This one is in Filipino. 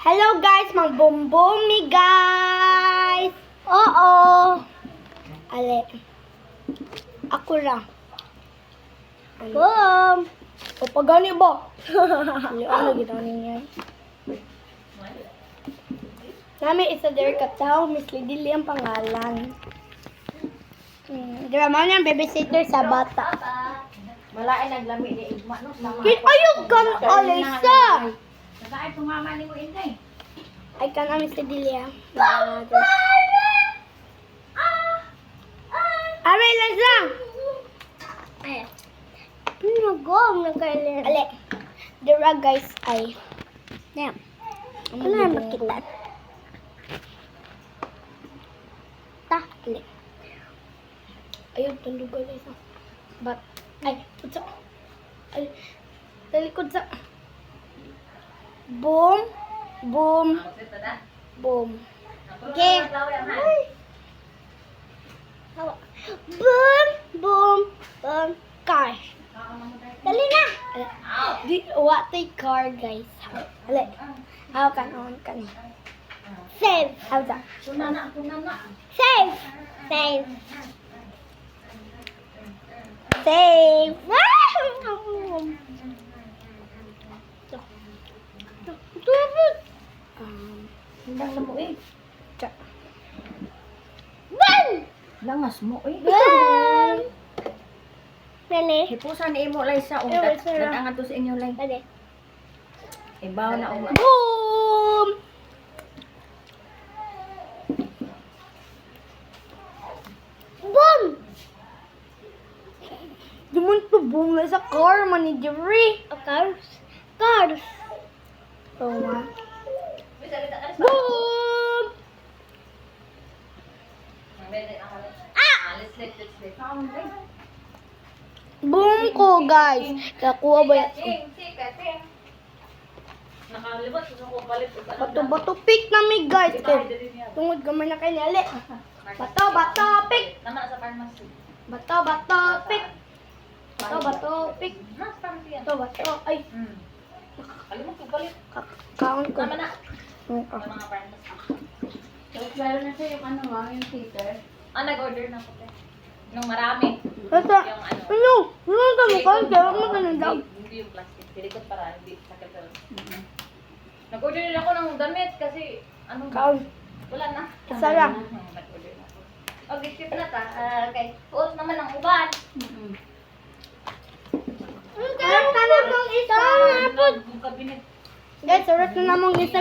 Hello guys, magbumbumi guys. Oo. Ale. Ako lang. Boom. O pagani ba? Ano ginawa niya? Nami isa there katao, Miss Lidili ang pangalan. Drama niya babysitter sa bata. Malain naglami ni Igma no. Ayog kan Alisa. Nakaay tumama ni mo inday. Ay kan Miss Lidili. Aray lang lang. Ay. Pinagom na kailin. Ale. Dira guys ay. Damn. Ano na makita? Ta. Ale. Ayun, tandugan guys. But, ay, putsa. Ay, talikod sa. Boom. Boom. Boom. Okay. Ay. Hawa. Boom. Boom. Boom. Car. Dali na. Di, watay car guys. Ale. How kan on kan. Save. How da? Tunana. Save. Save. Save. Hindang na mo eh. Ben! Langas mo eh. Ben! Really? Hipusan ni imo lay sa Eh, wait, sir. datangan to sa inyo lay. Dali. Ibaw na uma. Boom! Boom! Duman to boom na sa car man ni Jerry. Cars? Cars. Oo nga. Boom! Boom ko guys. Kakuha ba yan? Nakalibot ko palit. Bato-bato pick namin guys. Tungod gamay na kayo niali. Bato pick. Tama sa pharmacy. Bato pick. Bato pick. Na sa pharmacy yan. Bato. Ay, Kalimot ko palit. count ko. Tama na. Oo. Sa mga pharmacy. So, lalo na siya yung ano nga, yung theater. Nag-order na ko te. Nung marami. Basta, Yung ano. ano? Ano ka mo kan? Kaya mo ka daw. Hindi yung plastic. Pilikot para hindi sakit sa Nag-order din ako ng damit kasi ano ba? Count. Wala na. Isa lang. Nag-order na ako. Okay, skip na ta. Okay. Suot naman ang uban. Surat na namang isa. Yung kabinet. Guys, surat na namang isa.